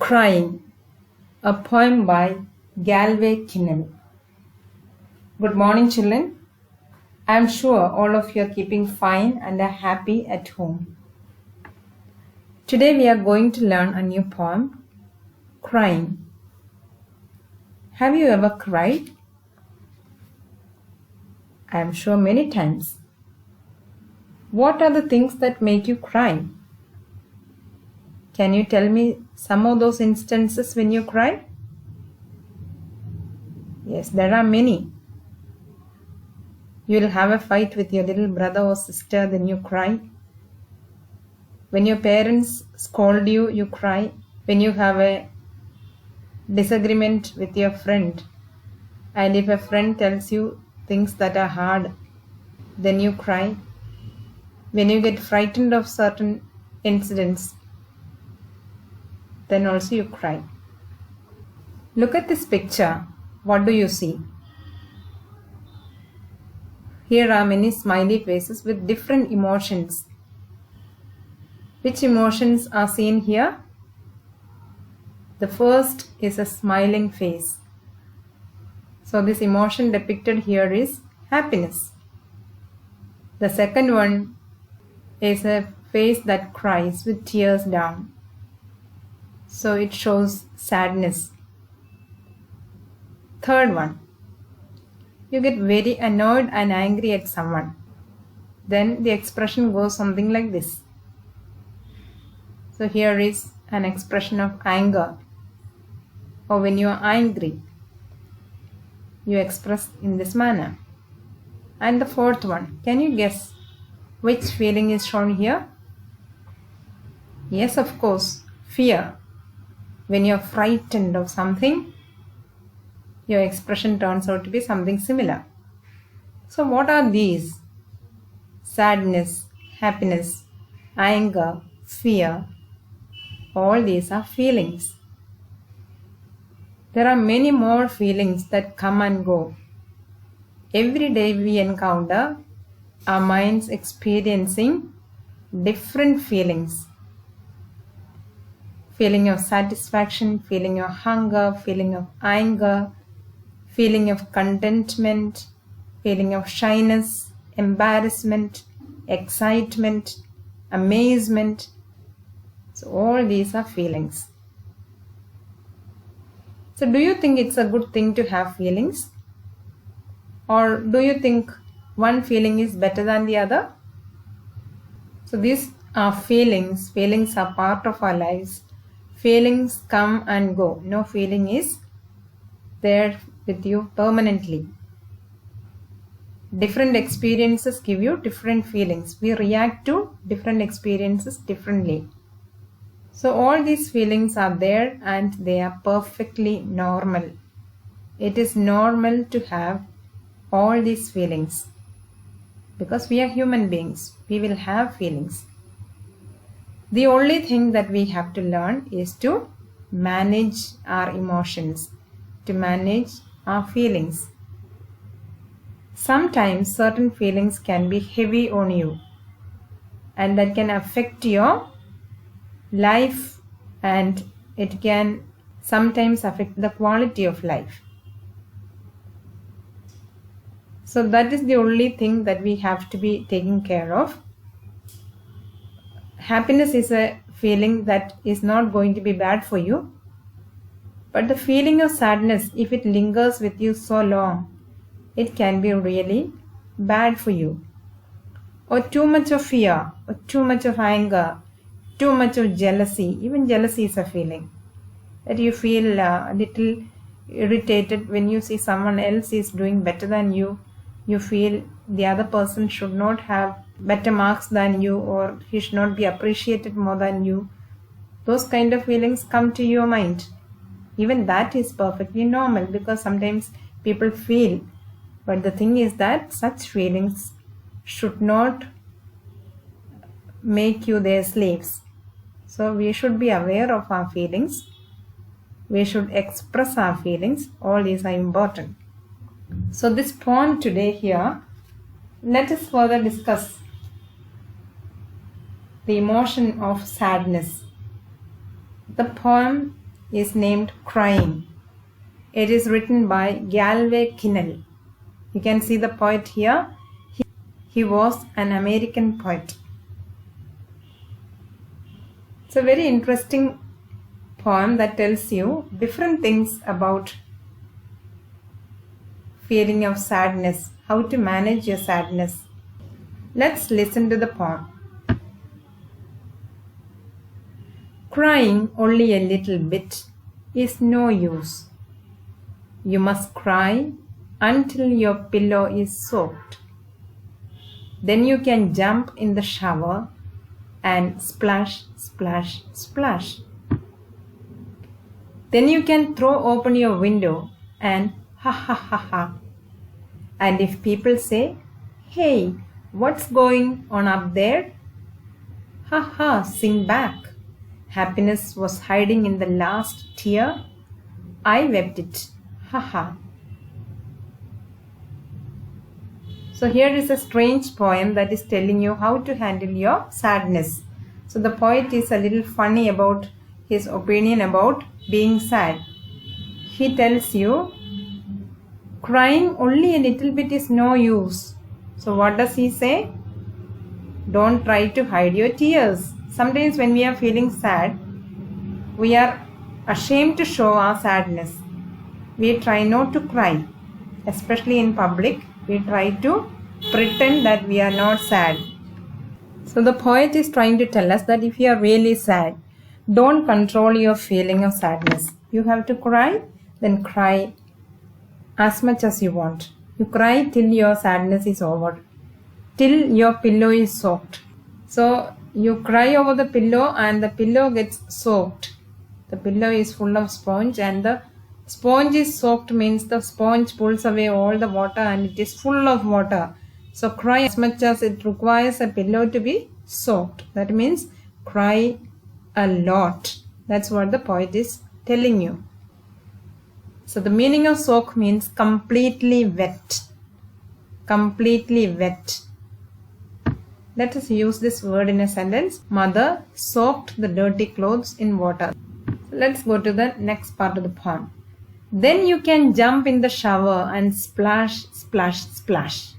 Crying, a poem by Galway Kinnell. Good morning, children. I am sure all of you are keeping fine and are happy at home. Today we are going to learn a new poem, Crying. Have you ever cried? I am sure many times. What are the things that make you cry? Can you tell me some of those instances when you cry? Yes, there are many. You will have a fight with your little brother or sister, then you cry. When your parents scold you, you cry. When you have a disagreement with your friend, and if a friend tells you things that are hard, then you cry. When you get frightened of certain incidents, then also you cry. Look at this picture. What do you see? Here are many smiley faces with different emotions. Which emotions are seen here? The first is a smiling face. So this emotion depicted here is happiness. The second one is a face that cries with tears down. So it shows sadness. Third one, you get very annoyed and angry at someone. Then the expression goes something like this. So here is an expression of anger. Or when you are angry, you express in this manner. And the fourth one, can you guess which feeling is shown here? Yes, of course, fear. When you are frightened of something, your expression turns out to be something similar. So what are these? Sadness, happiness, anger, fear. All these are feelings. There are many more feelings that come and go. Every day we encounter our minds experiencing different feelings. Feeling of satisfaction, feeling of hunger, feeling of anger, feeling of contentment, feeling of shyness, embarrassment, excitement, amazement. So all these are feelings. So do you think it's a good thing to have feelings? Or do you think one feeling is better than the other? So these are feelings. Feelings are part of our lives. Feelings come and go. No feeling is there with you permanently. Different experiences give you different feelings. We react to different experiences differently. So all these feelings are there and they are perfectly normal. It is normal to have all these feelings. Because we are human beings, we will have feelings. The only thing that we have to learn is to manage our emotions, to manage our feelings. Sometimes certain feelings can be heavy on you and that can affect your life and it can sometimes affect the quality of life. So that is the only thing that we have to be taking care of. Happiness is a feeling that is not going to be bad for you. But the feeling of sadness, if it lingers with you so long, it can be really bad for you. Or too much of fear, or too much of anger, too much of jealousy. Even jealousy is a feeling. That you feel a little irritated when you see someone else is doing better than you. You feel the other person should not have better marks than you or he should not be appreciated more than you. Those kind of feelings come to your mind. Even that is perfectly normal because sometimes people feel. But the thing is that such feelings should not make you their slaves. So we should be aware of our feelings. We should express our feelings. All these are important. So this poem today here, let us further discuss the emotion of sadness. The poem is named Crying. It is written by Galway Kinnell. You can see the poet here. He was an American poet. It's a very interesting poem that tells you different things about feeling of sadness, how to manage your sadness. Let's listen to the poem. Crying only a little bit is no use. You must cry until your pillow is soaked. Then you can jump in the shower and splash, splash, splash. Then you can throw open your window and ha ha ha ha. And if people say, "Hey, what's going on up there?" Ha ha, sing back. Happiness was hiding in the last tear. I wept it. Ha ha. So here is a strange poem that is telling you how to handle your sadness. So the poet is a little funny about his opinion about being sad. He tells you, crying only a little bit is no use. So what does he say? Don't try to hide your tears. Sometimes when we are feeling sad, we are ashamed to show our sadness. We try not to cry. Especially in public, we try to pretend that we are not sad. So the poet is trying to tell us that if you are really sad, don't control your feeling of sadness. You have to cry, then cry as much as you want. You cry till your sadness is over, till your pillow is soaked. So you cry over the pillow and the pillow gets soaked. The pillow is full of sponge and the sponge is soaked means the sponge pulls away all the water and it is full of water. So cry as much as it requires a pillow to be soaked. That means cry a lot. That's what the poet is telling you. So the meaning of soak means completely wet. Completely wet. Let us use this word in a sentence. Mother soaked the dirty clothes in water. So let's go to the next part of the poem. Then you can jump in the shower and splash, splash, splash.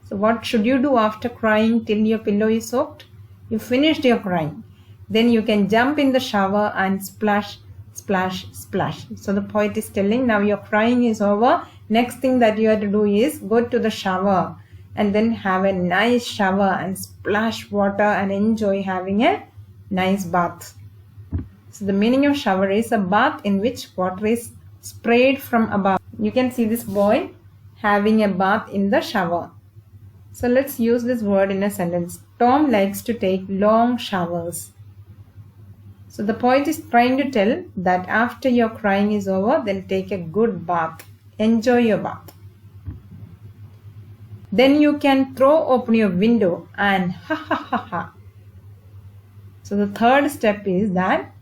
So what should you do after crying till your pillow is soaked? You finished your crying. Then you can jump in the shower and splash, splash, splash. So the poet is telling, now your crying is over. Next thing that you have to do is go to the shower and then have a nice shower and splash water and enjoy having a nice bath. So the meaning of shower is a bath in which water is sprayed from above. You can see this boy having a bath in the shower. So let's use this word in a sentence. Tom likes to take long showers. So the poet is trying to tell that after your crying is over, then take a good bath. Enjoy your bath. Then you can throw open your window and ha ha ha ha. So the third step is that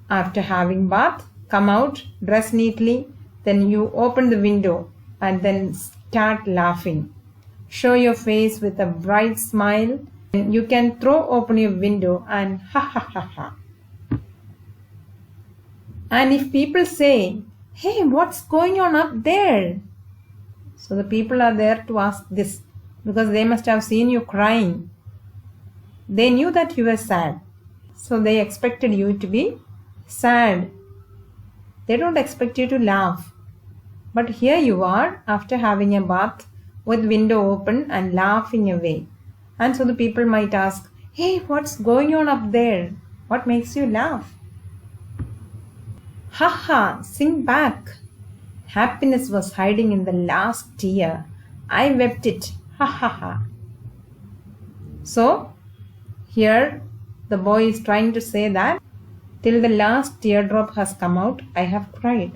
after having bath, come out, dress neatly, then you open the window and then start laughing. Show your face with a bright smile. And you can throw open your window and ha ha ha ha. And if people say, "Hey, what's going on up there?" So the people are there to ask this because they must have seen you crying. They knew that you were sad. So they expected you to be sad. They don't expect you to laugh. But here you are after having a bath with window open and laughing away. And so the people might ask, "Hey, what's going on up there? What makes you laugh?" Ha ha, sing back. Happiness was hiding in the last tear. I wept it. Ha ha ha. So here the boy is trying to say that till the last teardrop has come out, I have cried.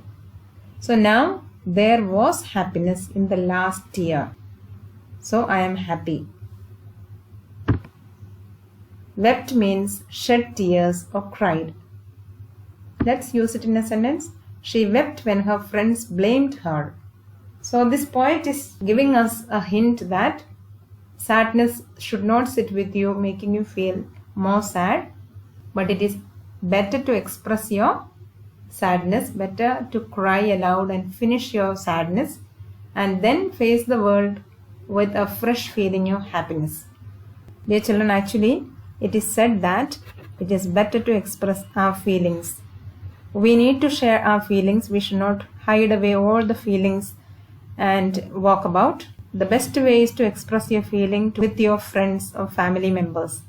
So now there was happiness in the last tear. So I am happy. Wept means shed tears or cried. Let's use it in a sentence. She wept when her friends blamed her. So this poet is giving us a hint that sadness should not sit with you, making you feel more sad, but it is better to express your sadness, better to cry aloud and finish your sadness and then face the world with a fresh feeling of happiness. Dear children, actually, it is said that it is better to express our feelings. We need to share our feelings. We should not hide away all the feelings and walk about. The best way is to express your feeling with your friends or family members.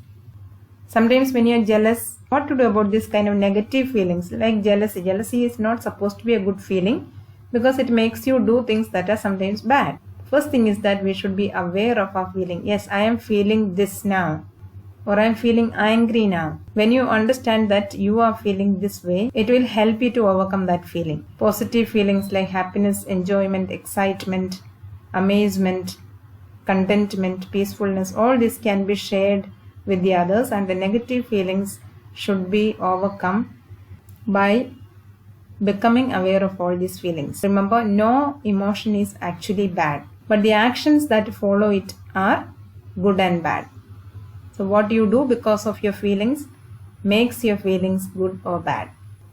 Sometimes when you are jealous, what to do about this kind of negative feelings like jealousy? Jealousy is not supposed to be a good feeling because it makes you do things that are sometimes bad. First thing is that we should be aware of our feeling. Yes, I am feeling this now, or I am feeling angry now. When you understand that you are feeling this way, it will help you to overcome that feeling. Positive feelings like happiness, enjoyment, excitement, amazement, contentment, peacefulness, all this can be shared with the others, and the negative feelings should be overcome by becoming aware of all these feelings. Remember, no emotion is actually bad, but the actions that follow it are good and bad. So what you do because of your feelings makes your feelings good or bad.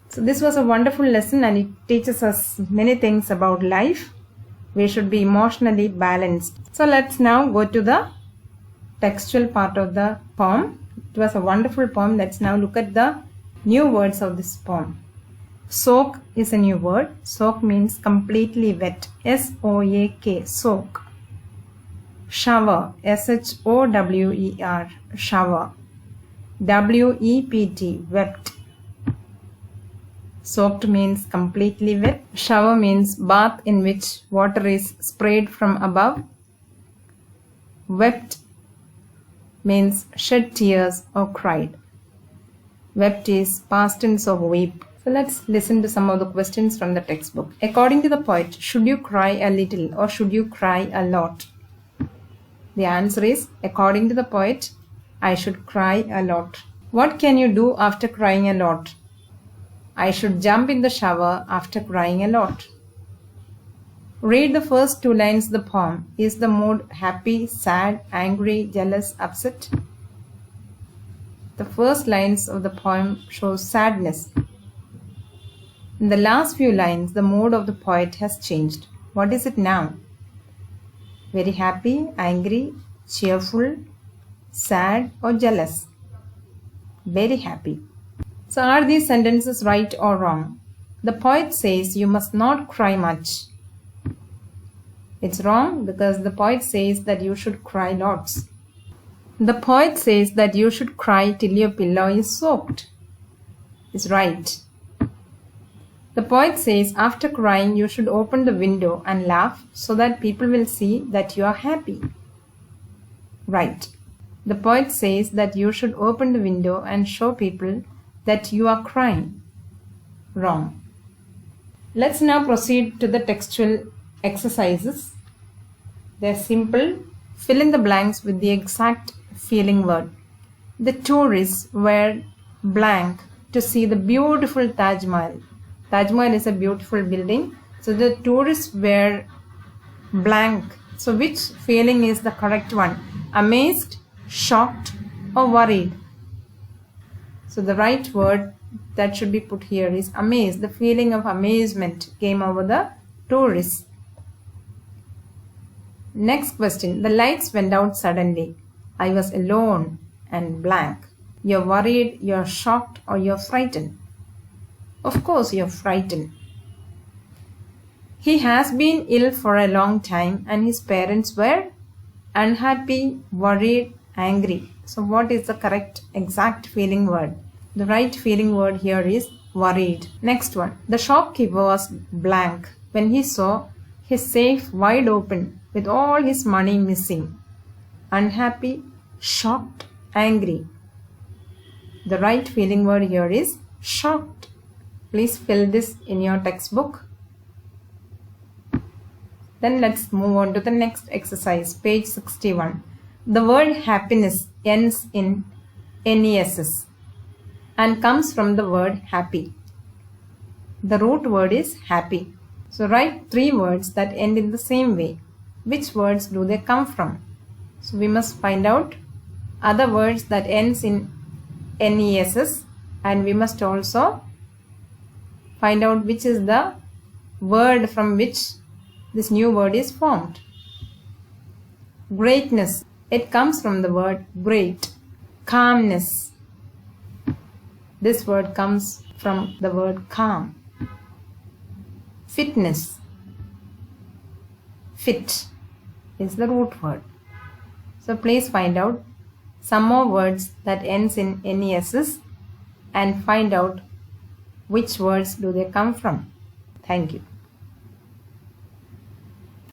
So this was a wonderful lesson, and it teaches us many things about life. We should be emotionally balanced. So let's now go to the textual part of the poem. It was a wonderful poem. Let's now look at the new words of this poem. Soak is a new word. Soak means completely wet. S-O-A-K, soak. Shower, S-H-O-W-E-R, shower. W-E-P-T, wept. Soaked means completely wet. Shower means bath in which water is sprayed from above. Wept means shed tears or cried. Wept is past tense of weep. So let's listen to some of the questions from the textbook. According to the poet, should you cry a little or should you cry a lot? The answer is, according to the poet, I should cry a lot. What can you do after crying a lot? I should jump in the shower after crying a lot. Read the first 2 lines of the poem. Is the mood happy, sad, angry, jealous, upset? The first lines of the poem show sadness. In the last few lines, the mood of the poet has changed. What is it now? Very happy, angry, cheerful, sad, or jealous? Very happy. So are these sentences right or wrong? The poet says you must not cry much. It's wrong because the poet says that you should cry lots. The poet says that you should cry till your pillow is soaked. It's right. The poet says after crying you should open the window and laugh so that people will see that you are happy. Right. The poet says that you should open the window and show people that you are crying. Wrong. Let's now proceed to the textual exercises. They're simple. Fill in the blanks with the exact feeling word. The tourists were blank to see the beautiful Taj Mahal. Taj Mahal is a beautiful building. So the tourists were blank. So which feeling is the correct one? Amazed, shocked, or worried? So the right word that should be put here is amazed. The feeling of amazement came over the tourists. Next question. The lights went out suddenly. I was alone and blank. You're worried, you're shocked, or you're frightened? Of course you're frightened. He has been ill for a long time and his parents were unhappy, worried, angry. So what is the correct exact feeling word? The right feeling word here is worried. Next one. The shopkeeper was blank when he saw his safe wide open with all his money missing. Unhappy, shocked, angry. The right feeling word here is shocked. Please fill this in your textbook. Then let's move on to the next exercise, page 61. The word happiness ends in NESS and comes from the word happy. The root word is happy. So write 3 words that end in the same way. Which words do they come from? So we must find out other words that ends in NESS, and we must also find out which is the word from which this new word is formed. Greatness. It comes from the word great. Calmness. This word comes from the word calm. Fitness. Fit is the root word. So please find out some more words that ends in NESs and find out which words do they come from. Thank you.